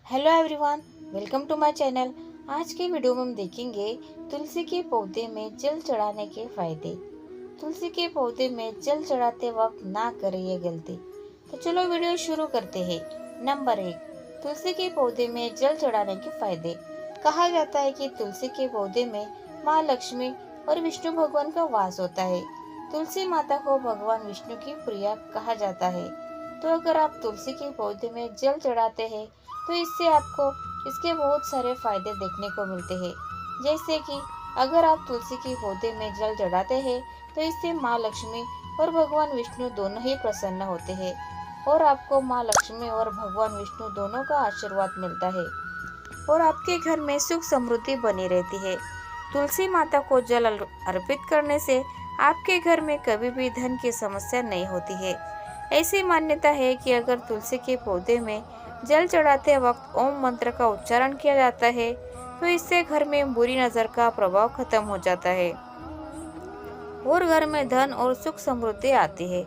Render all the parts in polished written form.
Hello everyone, welcome to my channel. आज के video में हम देखेंगे तुलसी के पौधे में जल चढ़ाने के फायदे। तुलसी के पौधे में जल चढ़ाते वक्त ना करें ये गलती। तो चलो वीडियो शुरू करते हैं। नंबर 1, तुलसी के पौधे में जल चढ़ाने के फायदे। कहा जाता है कि तुलसी के पौधे में माँ लक्ष्मी और विष्णु भगवान का वास होता है। तुलसी माता को भगवान विष्णु की प्रिया कहा जाता है। तो अगर आप तुलसी के पौधे में जल चढ़ाते हैं तो इससे आपको इसके बहुत सारे फायदे देखने को मिलते हैं। जैसे कि अगर आप तुलसी के पौधे में जल चढ़ाते हैं तो इससे माँ लक्ष्मी और भगवान विष्णु दोनों ही प्रसन्न होते हैं और आपको माँ लक्ष्मी और भगवान विष्णु दोनों का आशीर्वाद मिलता है और आपके घर में सुख समृद्धि बनी रहती है। तुलसी माता को जल अर्पित करने से आपके घर में कभी भी धन की समस्या नहीं होती है। ऐसी मान्यता है कि अगर तुलसी के पौधे में जल चढ़ाते वक्त ओम मंत्र का उच्चारण किया जाता है तो इससे घर में बुरी नजर का प्रभाव खत्म हो जाता है और घर में धन और सुख समृद्धि आती है।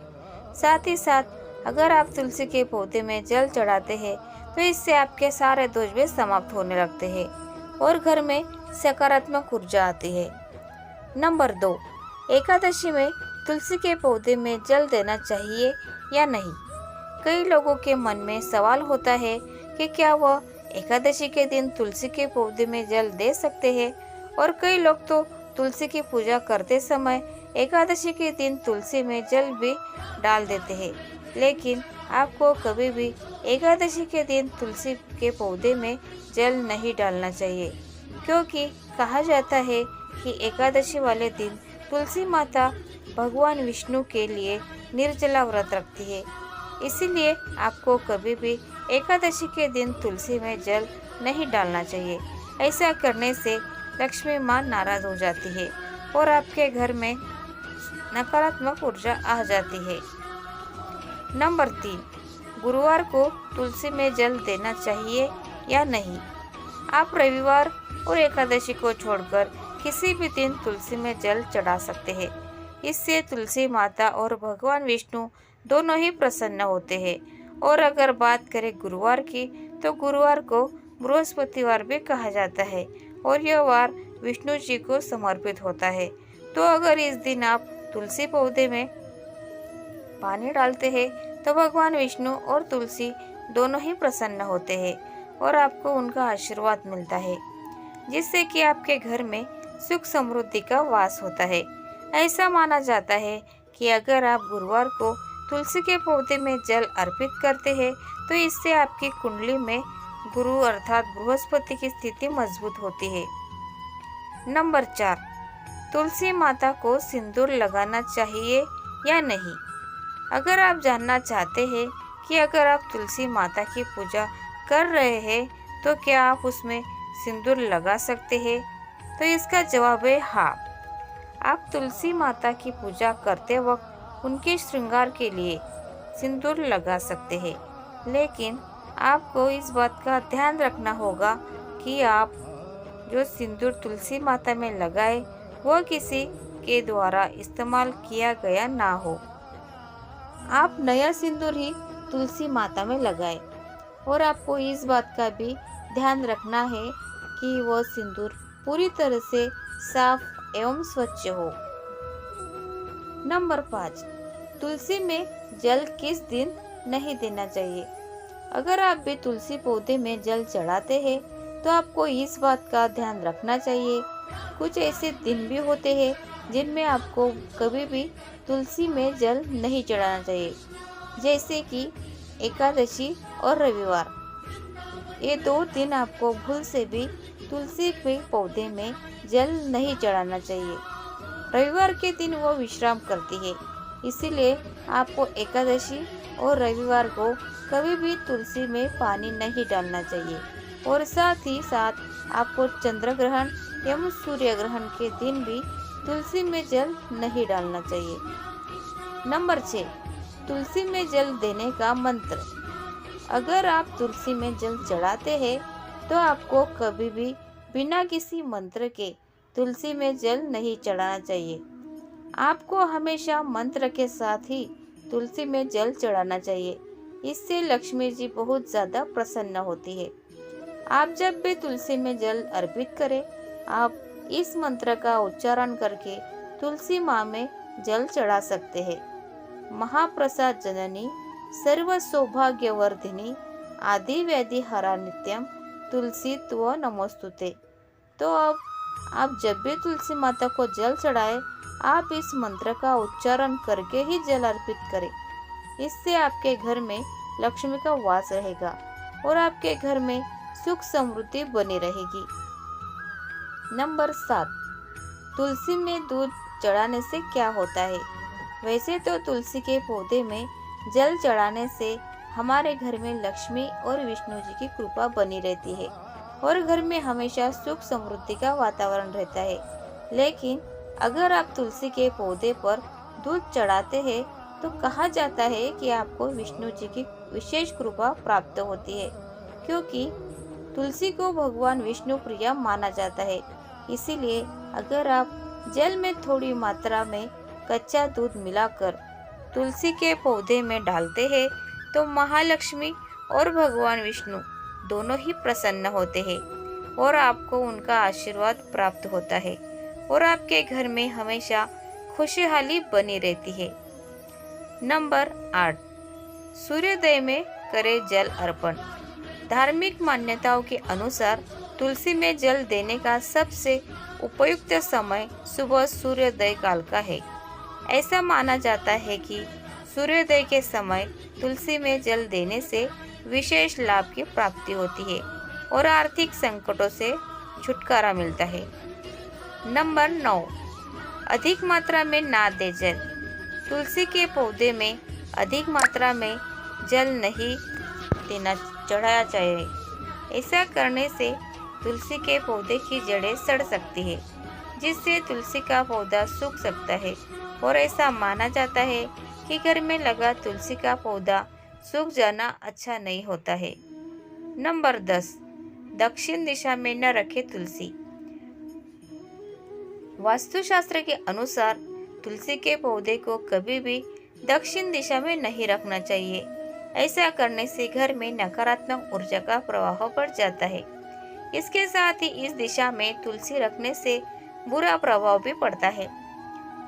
साथ ही साथ अगर आप तुलसी के पौधे में जल चढ़ाते हैं तो इससे आपके सारे दोष भी समाप्त होने लगते हैं और घर में सकारात्मक ऊर्जा आती है। नंबर 2, एकादशी में तुलसी के पौधे में जल देना चाहिए या नहीं। कई लोगों के मन में सवाल होता है कि क्या वह एकादशी के दिन तुलसी के पौधे में जल दे सकते हैं और कई लोग तो तुलसी की पूजा करते समय एकादशी के दिन तुलसी में जल भी डाल देते हैं। लेकिन आपको कभी भी एकादशी के दिन तुलसी के पौधे में जल नहीं डालना चाहिए, क्योंकि कहा जाता है कि एकादशी वाले दिन तुलसी माता भगवान विष्णु के लिए निर्जला व्रत रखती है। इसीलिए आपको कभी भी एकादशी के दिन तुलसी में जल नहीं डालना चाहिए। ऐसा करने से लक्ष्मी माँ नाराज हो जाती है और आपके घर में नकारात्मक ऊर्जा आ जाती है। नंबर 3, गुरुवार को तुलसी में जल देना चाहिए या नहीं। आप रविवार और एकादशी को छोड़कर किसी भी दिन तुलसी में जल चढ़ा सकते हैं। इससे तुलसी माता और भगवान विष्णु दोनों ही प्रसन्न होते हैं। और अगर बात करें गुरुवार की, तो गुरुवार को बृहस्पतिवार भी कहा जाता है और यह वार विष्णु जी को समर्पित होता है। तो अगर इस दिन आप तुलसी पौधे में पानी डालते हैं तो भगवान विष्णु और तुलसी दोनों ही प्रसन्न होते हैं और आपको उनका आशीर्वाद मिलता है, जिससे कि आपके घर में सुख समृद्धि का वास होता है। ऐसा माना जाता है कि अगर आप गुरुवार को तुलसी के पौधे में जल अर्पित करते हैं तो इससे आपकी कुंडली में गुरु अर्थात बृहस्पति की स्थिति मजबूत होती है। नंबर 4, तुलसी माता को सिंदूर लगाना चाहिए या नहीं। अगर आप जानना चाहते हैं कि अगर आप तुलसी माता की पूजा कर रहे हैं तो क्या आप उसमें सिंदूर लगा सकते हैं, तो इसका जवाब है हाँ। आप तुलसी माता की पूजा करते वक्त उनके श्रृंगार के लिए सिंदूर लगा सकते हैं, लेकिन आपको इस बात का ध्यान रखना होगा कि आप जो सिंदूर तुलसी माता में लगाए वह किसी के द्वारा इस्तेमाल किया गया ना हो। आप नया सिंदूर ही तुलसी माता में लगाए और आपको इस बात का भी ध्यान रखना है कि वह सिंदूर पूरी तरह से साफ एवं स्वच्छ हो। नंबर 5, तुलसी में जल किस दिन नहीं देना चाहिए। अगर आप भी तुलसी पौधे में जल चढ़ाते हैं तो आपको इस बात का ध्यान रखना चाहिए। कुछ ऐसे दिन भी होते हैं जिनमें आपको कभी भी तुलसी में जल नहीं चढ़ाना चाहिए, जैसे कि एकादशी और रविवार। ये 2 दिन आपको भूल से भी तुलसी के पौधे में जल नहीं चढ़ाना चाहिए। रविवार के दिन वो विश्राम करती है, इसीलिए आपको एकादशी और रविवार को कभी भी तुलसी में पानी नहीं डालना चाहिए। और साथ ही साथ आपको चंद्र ग्रहण एवं सूर्य ग्रहण के दिन भी तुलसी में जल नहीं डालना चाहिए। नंबर 6, तुलसी में जल देने का मंत्र। अगर आप तुलसी में जल चढ़ाते हैं तो आपको कभी भी बिना किसी मंत्र के तुलसी में जल नहीं चढ़ाना चाहिए। आपको हमेशा मंत्र के साथ ही तुलसी में जल चढ़ाना चाहिए। इससे लक्ष्मी जी बहुत ज़्यादा प्रसन्न होती है। आप जब भी तुलसी में जल अर्पित करें, आप इस मंत्र का उच्चारण करके तुलसी माँ में जल चढ़ा सकते हैं। महाप्रसाद जननी सर्व सौभाग्यवर्धिनी आदि व्याधि हरा नित्यम तुलसी त्व नमोस्तुते। तो अब आप जब भी तुलसी माता को जल चढ़ाए, आप इस मंत्र का उच्चारण करके ही जल अर्पित करें। इससे आपके घर में लक्ष्मी का वास रहेगा और आपके घर में सुख समृद्धि बनी रहेगी। नंबर 7, तुलसी में दूध चढ़ाने से क्या होता है? वैसे तो तुलसी के पौधे में जल चढ़ाने से हमारे घर में लक्ष्मी और विष्णु जी की कृपा बनी रहती है और घर में हमेशा सुख समृद्धि का वातावरण रहता है। लेकिन अगर आप तुलसी के पौधे पर दूध चढ़ाते हैं तो कहा जाता है कि आपको विष्णु जी की विशेष कृपा प्राप्त होती है, क्योंकि तुलसी को भगवान विष्णु प्रिय माना जाता है। इसीलिए अगर आप जल में थोड़ी मात्रा में कच्चा दूध मिलाकर तुलसी के पौधे में डालते हैं तो महालक्ष्मी और भगवान विष्णु दोनों ही प्रसन्न होते हैं और आपको उनका आशीर्वाद प्राप्त होता है और आपके घर में हमेशा खुशहाली बनी रहती है। नंबर 8, सूर्योदय में करें जल अर्पण। धार्मिक मान्यताओं के अनुसार तुलसी में जल देने का सबसे उपयुक्त समय सुबह सूर्योदय काल का है। ऐसा माना जाता है कि सूर्योदय के समय तुलसी में जल देने से विशेष लाभ की प्राप्ति होती है और आर्थिक संकटों से छुटकारा मिलता है। नंबर 9, अधिक मात्रा में ना दे जल। तुलसी के पौधे में अधिक मात्रा में जल नहीं देना चढ़ाया चाहिए। ऐसा करने से तुलसी के पौधे की जड़ें सड़ सकती है, जिससे तुलसी का पौधा सूख सकता है और ऐसा माना जाता है कि घर में लगा तुलसी का पौधा सूख जाना अच्छा नहीं होता है। नंबर 10, दक्षिण दिशा में न रखे तुलसी। वास्तुशास्त्र के अनुसार तुलसी के पौधे को कभी भी दक्षिण दिशा में नहीं रखना चाहिए। ऐसा करने से घर में नकारात्मक ऊर्जा का प्रवाह बढ़ जाता है। इसके साथ ही इस दिशा में तुलसी रखने से बुरा प्रभाव भी पड़ता है।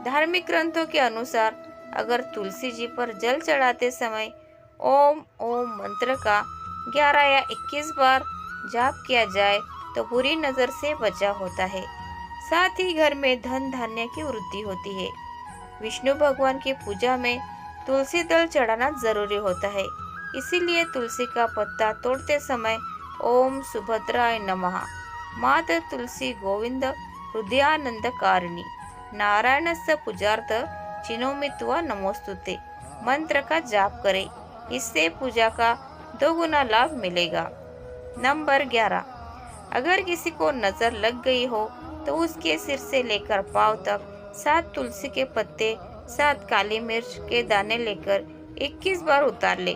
धार्मिक ग्रंथों के अनुसार अगर तुलसी जी पर जल चढ़ाते समय ओम ओम मंत्र का 11 या 21 बार जाप किया जाए तो बुरी नजर से बचा होता है। साथ ही घर में धन धान्य की वृद्धि होती है। विष्णु भगवान की पूजा में तुलसी दल चढ़ाना जरूरी होता है। इसीलिए तुलसी का पत्ता तोड़ते समय ओम सुभद्राय नमः, मात तुलसी गोविंद हृदयानंद कारिणी, नारायणस्य पूजार्थ चिनोमित्वा नमोस्तुते मंत्र का जाप करें। इससे पूजा का 2 गुना लाभ मिलेगा। नंबर 11, अगर किसी को नजर लग गई हो तो उसके सिर से लेकर पांव तक 7 तुलसी के पत्ते, 7 काली मिर्च के दाने लेकर 21 बार उतार ले,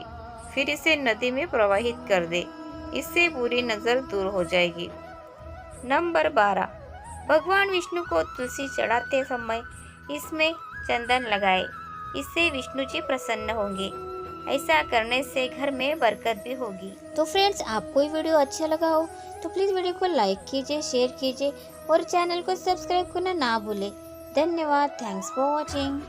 फिर इसे नदी में प्रवाहित कर दे। इससे बुरी नजर दूर हो जाएगी। नंबर 12, भगवान विष्णु को तुलसी चढ़ाते समय इसमें चंदन लगाए। इससे विष्णु जी प्रसन्न होंगे। ऐसा करने से घर में बरकत भी होगी। तो फ्रेंड्स, आपको ये वीडियो अच्छा लगा हो तो प्लीज़ वीडियो को लाइक कीजिए, शेयर कीजिए और चैनल को सब्सक्राइब करना ना भूलें। धन्यवाद। Thanks for watching.